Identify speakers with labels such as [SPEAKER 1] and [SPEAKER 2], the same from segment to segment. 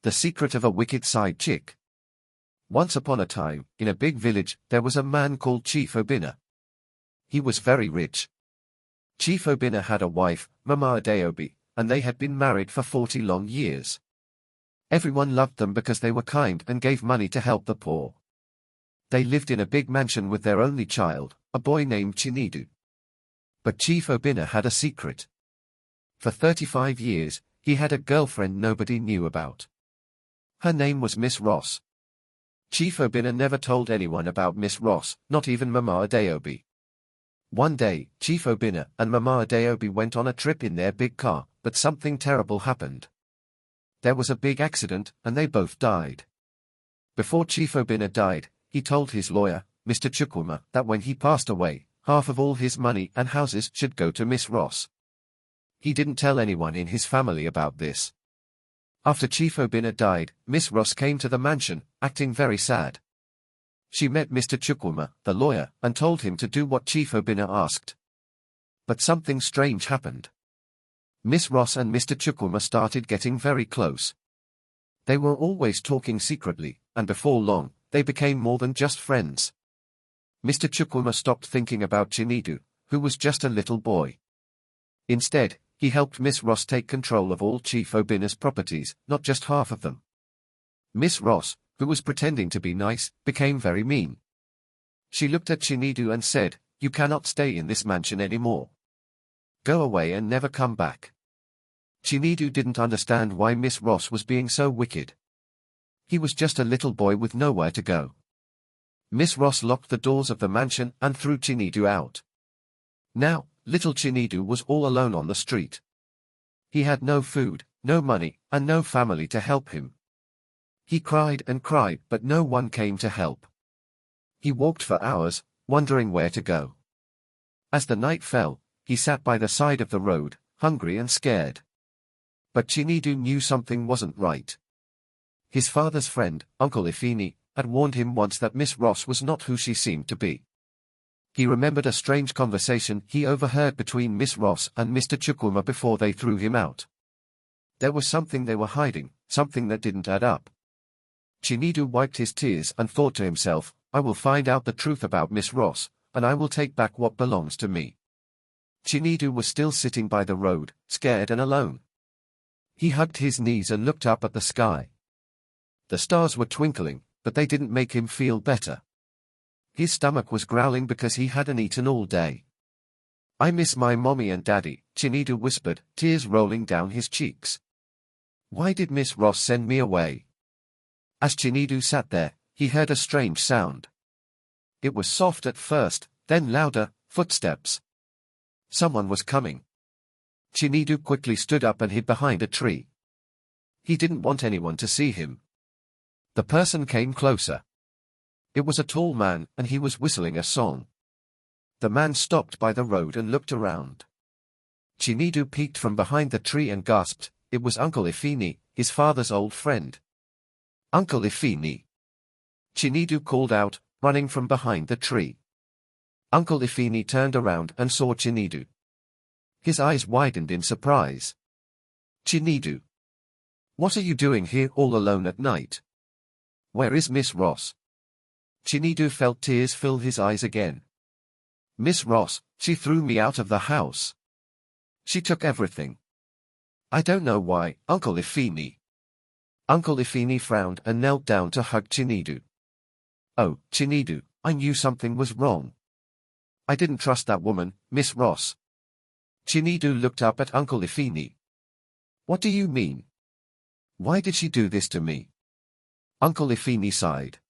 [SPEAKER 1] The Secret of a Wicked Side Chick. Once upon a time, in a big village, there was a man called Chief Obinna. He was very rich. Chief Obinna had a wife, Mama Adeobi, and they had been married for 40 long years. Everyone loved them because they were kind and gave money to help the poor. They lived in a big mansion with their only child, a boy named Chinedu. But Chief Obinna had a secret. For 35 years, he had a girlfriend nobody knew about. Her name was Miss Ross. Chief Obinna never told anyone about Miss Ross, not even Mama Adeobi. One day, Chief Obinna and Mama Adeobi went on a trip in their big car, but something terrible happened. There was a big accident, and they both died. Before Chief Obinna died, he told his lawyer, Mr. Chukwuma, that when he passed away, half of all his money and houses should go to Miss Ross. He didn't tell anyone in his family about this. After Chief Obinna died, Miss Ross came to the mansion, acting very sad. She met Mr. Chukwuma, the lawyer, and told him to do what Chief Obinna asked. But something strange happened. Miss Ross and Mr. Chukwuma started getting very close. They were always talking secretly, and before long, they became more than just friends. Mr. Chukwuma stopped thinking about Chinedu, who was just a little boy. Instead, he helped Miss Ross take control of all Chief Obinna's properties, not just half of them. Miss Ross, who was pretending to be nice, became very mean. She looked at Chinedu and said, "You cannot stay in this mansion anymore. Go away and never come back." Chinedu didn't understand why Miss Ross was being so wicked. He was just a little boy with nowhere to go. Miss Ross locked the doors of the mansion and threw Chinedu out. Now, little Chinedu was all alone on the street. He had no food, no money, and no family to help him. He cried and cried, but no one came to help. He walked for hours, wondering where to go. As the night fell, he sat by the side of the road, hungry and scared. But Chinedu knew something wasn't right. His father's friend, Uncle Ifini, had warned him once that Miss Ross was not who she seemed to be. He remembered a strange conversation he overheard between Miss Ross and Mr. Chukwuma before they threw him out. There was something they were hiding, something that didn't add up. Chinedu wiped his tears and thought to himself, "I will find out the truth about Miss Ross, and I will take back what belongs to me." Chinedu was still sitting by the road, scared and alone. He hugged his knees and looked up at the sky. The stars were twinkling, but they didn't make him feel better. His stomach was growling because he hadn't eaten all day. "I miss my mommy and daddy," Chinedu whispered, tears rolling down his cheeks. "Why did Miss Ross send me away?" As Chinedu sat there, he heard a strange sound. It was soft at first, then louder, footsteps. Someone was coming. Chinedu quickly stood up and hid behind a tree. He didn't want anyone to see him. The person came closer. It was a tall man, and he was whistling a song. The man stopped by the road and looked around. Chinedu peeked from behind the tree and gasped. It was Uncle Ifini, his father's old friend. "Uncle Ifini!" Chinedu called out, running from behind the tree. Uncle Ifini turned around and saw Chinedu. His eyes widened in surprise. "Chinedu, what are you doing here all alone at night? Where is Miss Ross?" Chinedu felt tears fill his eyes again. "Miss Ross, she threw me out of the house. She took everything. I don't know why, Uncle Ifini." Uncle Ifini frowned and knelt down to hug Chinedu. "Oh, Chinedu, I knew something was wrong. I didn't trust that woman, Miss Ross." Chinedu looked up at Uncle Ifini. "What do you mean? Why did she do this to me?" Uncle Ifini sighed.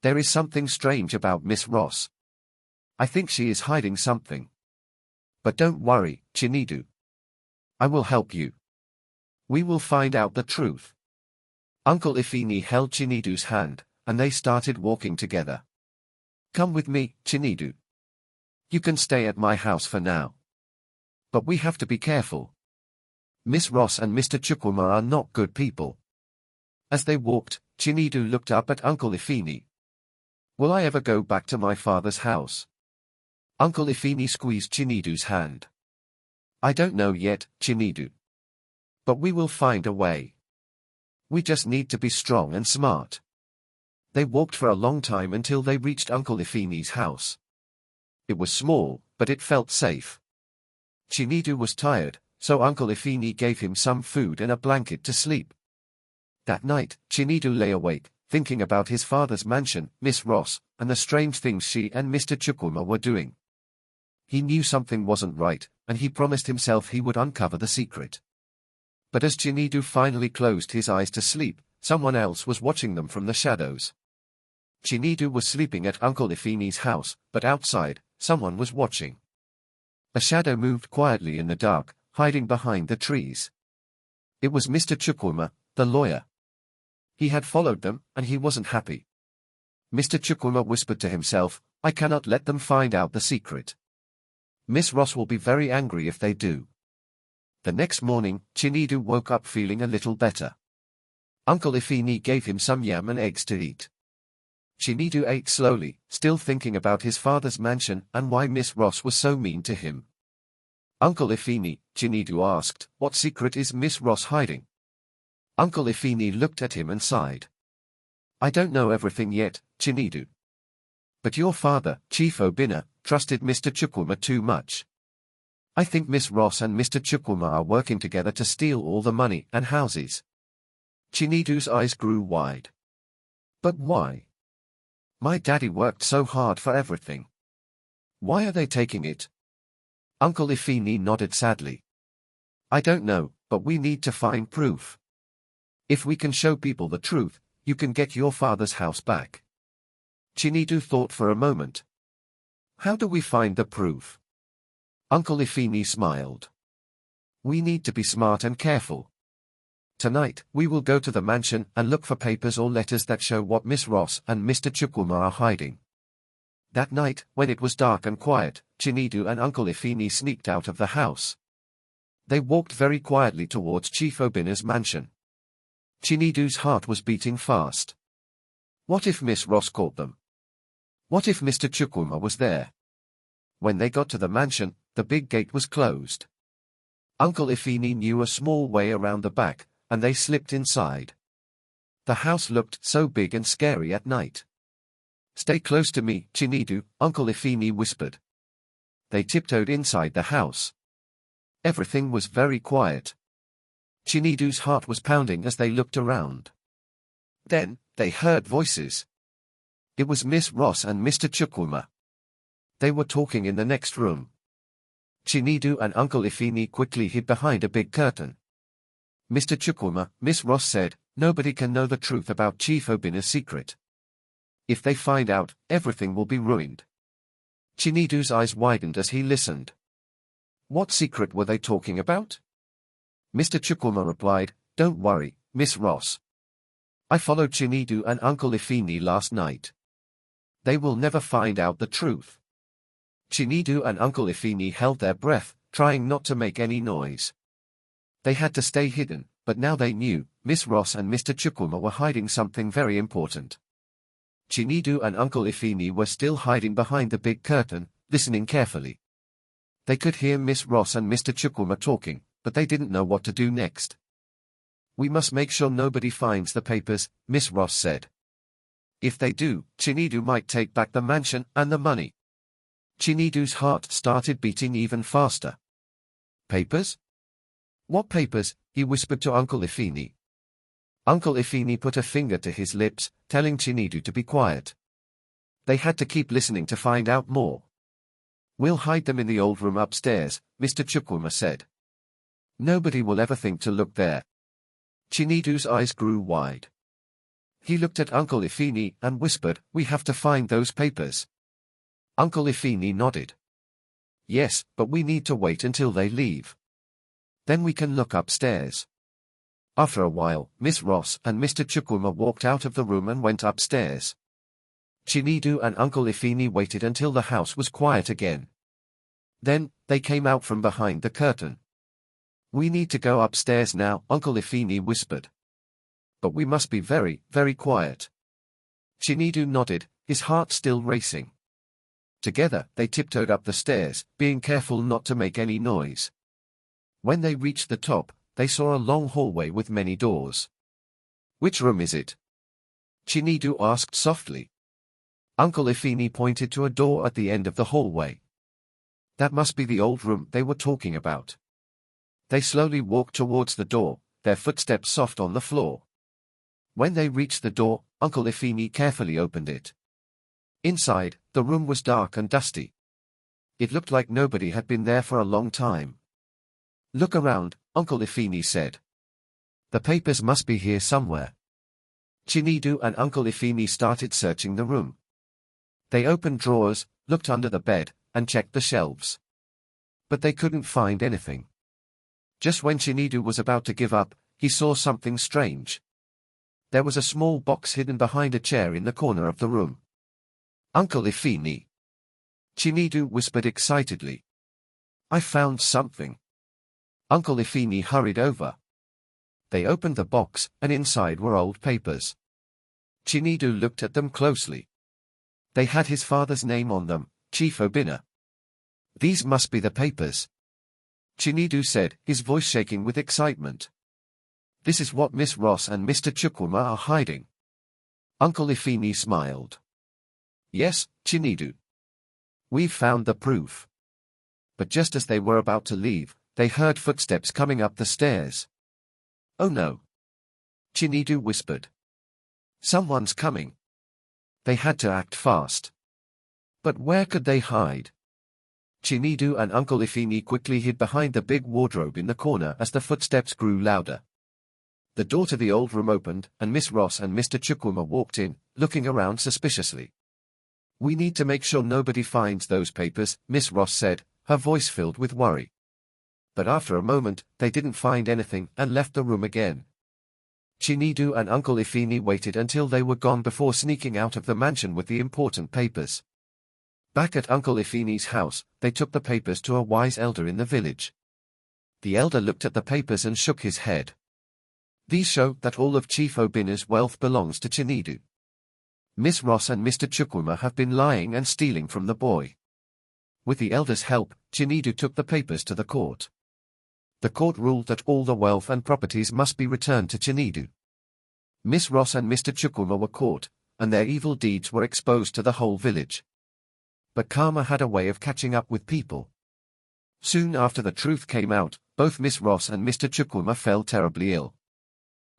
[SPEAKER 1] "There is something strange about Miss Ross. I think she is hiding something. But don't worry, Chinedu. I will help you. We will find out the truth." Uncle Ifini held Chinedu's hand, and they started walking together. "Come with me, Chinedu. You can stay at my house for now. But we have to be careful. Miss Ross and Mr. Chukwuma are not good people." As they walked, Chinedu looked up at Uncle Ifini. "Will I ever go back to my father's house?" Uncle Ifini squeezed Chinedu's hand. "I don't know yet, Chinedu. But we will find a way." We just need to be strong and smart. They walked for a long time until they reached Uncle Ifini's house. It was small, but it felt safe. Chinedu was tired, so Uncle Ifini gave him some food and a blanket to sleep. That night, Chinedu lay awake, thinking about his father's mansion, Miss Ross, and the strange things she and Mr. Chukwuma were doing. He knew something wasn't right, and he promised himself he would uncover the secret. But as Chinedu finally closed his eyes to sleep, someone else was watching them from the shadows. Chinedu was sleeping at Uncle Ifini's house, but outside, someone was watching. A shadow moved quietly in the dark, hiding behind the trees. It was Mr. Chukwuma, the lawyer. He had followed them, and he wasn't happy. Mr. Chukwuma whispered to himself, "I cannot let them find out the secret. Miss Ross will be very angry if they do." The next morning, Chinedu woke up feeling a little better. Uncle Ifini gave him some yam and eggs to eat. Chinedu ate slowly, still thinking about his father's mansion and why Miss Ross was so mean to him. "Uncle Ifini," Chinedu asked, "what secret is Miss Ross hiding?" Uncle Ifini looked at him and sighed. "I don't know everything yet, Chinedu. But your father, Chief Obinna, trusted Mr. Chukwuma too much. I think Miss Ross and Mr. Chukwuma are working together to steal all the money and houses." Chinedu's eyes grew wide. "But why? My daddy worked so hard for everything. Why are they taking it?" Uncle Ifini nodded sadly. "I don't know, but we need to find proof. If we can show people the truth, you can get your father's house back." Chinedu thought for a moment. "How do we find the proof?" Uncle Ifini smiled. "We need to be smart and careful. Tonight, we will go to the mansion and look for papers or letters that show what Miss Ross and Mr. Chukwuma are hiding." That night, when it was dark and quiet, Chinedu and Uncle Ifini sneaked out of the house. They walked very quietly towards Chief Obinna's mansion. Chinedu's heart was beating fast. What if Miss Ross caught them? What if Mr. Chukwuma was there? When they got to the mansion, the big gate was closed. Uncle Ifini knew a small way around the back, and they slipped inside. The house looked so big and scary at night. "Stay close to me, Chinedu," Uncle Ifini whispered. They tiptoed inside the house. Everything was very quiet. Chinedu's heart was pounding as they looked around. Then, they heard voices. It was Miss Ross and Mr. Chukwuma. They were talking in the next room. Chinedu and Uncle Ifini quickly hid behind a big curtain. "Mr. Chukwuma," Miss Ross said, "nobody can know the truth about Chief Obinna's secret. If they find out, everything will be ruined." Chinedu's eyes widened as he listened. What secret were they talking about? Mr. Chukwuma replied, "Don't worry, Miss Ross. I followed Chinedu and Uncle Ifini last night. They will never find out the truth." Chinedu and Uncle Ifini held their breath, trying not to make any noise. They had to stay hidden, but now they knew, Miss Ross and Mr. Chukwuma were hiding something very important. Chinedu and Uncle Ifini were still hiding behind the big curtain, listening carefully. They could hear Miss Ross and Mr. Chukwuma talking, but they didn't know what to do next. "We must make sure nobody finds the papers," Miss Ross said. "If they do, Chinedu might take back the mansion and the money." Chinedu's heart started beating even faster. "Papers? What papers?" he whispered to Uncle Ifini. Uncle Ifini put a finger to his lips, telling Chinedu to be quiet. They had to keep listening to find out more. "We'll hide them in the old room upstairs," Mr. Chukwuma said. "Nobody will ever think to look there." Chinedu's eyes grew wide. He looked at Uncle Ifini and whispered, "We have to find those papers." Uncle Ifini nodded. "Yes, but we need to wait until they leave. Then we can look upstairs." After a while, Miss Ross and Mr. Chukwuma walked out of the room and went upstairs. Chinedu and Uncle Ifini waited until the house was quiet again. Then, they came out from behind the curtain. "We need to go upstairs now," Uncle Ifini whispered. "But we must be very, very quiet." Chinedu nodded, his heart still racing. Together, they tiptoed up the stairs, being careful not to make any noise. When they reached the top, they saw a long hallway with many doors. Which room is it? Chinedu asked softly. Uncle Ifini pointed to a door at the end of the hallway. That must be the old room they were talking about. They slowly walked towards the door, their footsteps soft on the floor. When they reached the door, Uncle Ifini carefully opened it. Inside, the room was dark and dusty. It looked like nobody had been there for a long time. Look around, Uncle Ifini said. The papers must be here somewhere. Chinedu and Uncle Ifini started searching the room. They opened drawers, looked under the bed, and checked the shelves. But they couldn't find anything. Just when Chinedu was about to give up, he saw something strange. There was a small box hidden behind a chair in the corner of the room. Uncle Ifini. Chinedu whispered excitedly. I found something. Uncle Ifini hurried over. They opened the box, and inside were old papers. Chinedu looked at them closely. They had his father's name on them, Chief Obinna. These must be the papers. Chinedu said, his voice shaking with excitement. This is what Miss Ross and Mr. Chukwuma are hiding. Uncle Ifini smiled. Yes, Chinedu. We've found the proof. But just as they were about to leave, they heard footsteps coming up the stairs. Oh no. Chinedu whispered. Someone's coming. They had to act fast. But where could they hide? Chinedu and Uncle Ifini quickly hid behind the big wardrobe in the corner as the footsteps grew louder. The door to the old room opened, and Miss Ross and Mr. Chukwuma walked in, looking around suspiciously. We need to make sure nobody finds those papers, Miss Ross said, her voice filled with worry. But after a moment, they didn't find anything and left the room again. Chinedu and Uncle Ifini waited until they were gone before sneaking out of the mansion with the important papers. Back at Uncle Ifini's house, they took the papers to a wise elder in the village. The elder looked at the papers and shook his head. These show that all of Chief Obinna's wealth belongs to Chinedu. Miss Ross and Mr. Chukwuma have been lying and stealing from the boy. With the elder's help, Chinedu took the papers to the court. The court ruled that all the wealth and properties must be returned to Chinedu. Miss Ross and Mr. Chukwuma were caught, and their evil deeds were exposed to the whole village. But karma had a way of catching up with people. Soon after the truth came out, both Miss Ross and Mr. Chukwuma fell terribly ill.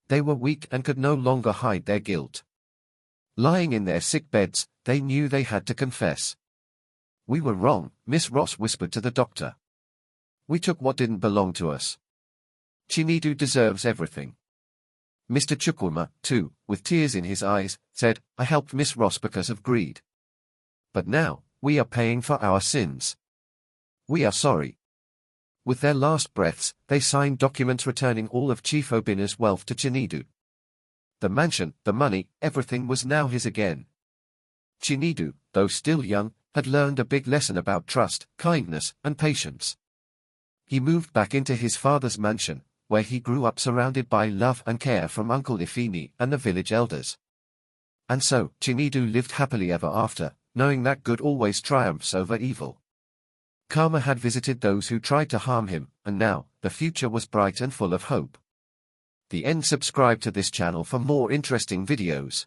[SPEAKER 1] They were weak and could no longer hide their guilt. Lying in their sick beds, they knew they had to confess. We were wrong, Miss Ross whispered to the doctor. We took what didn't belong to us. Chinedu deserves everything. Mr. Chukwuma, too, with tears in his eyes, said, I helped Miss Ross because of greed. But now, we are paying for our sins. We are sorry. With their last breaths, they signed documents returning all of Chief Obinna's wealth to Chinedu. The mansion, the money, everything was now his again. Chinedu, though still young, had learned a big lesson about trust, kindness, and patience. He moved back into his father's mansion, where he grew up surrounded by love and care from Uncle Ifini and the village elders. And so, Chinedu lived happily ever after, knowing that good always triumphs over evil. Karma had visited those who tried to harm him, and now, the future was bright and full of hope. The end. Subscribe to this channel for more interesting videos.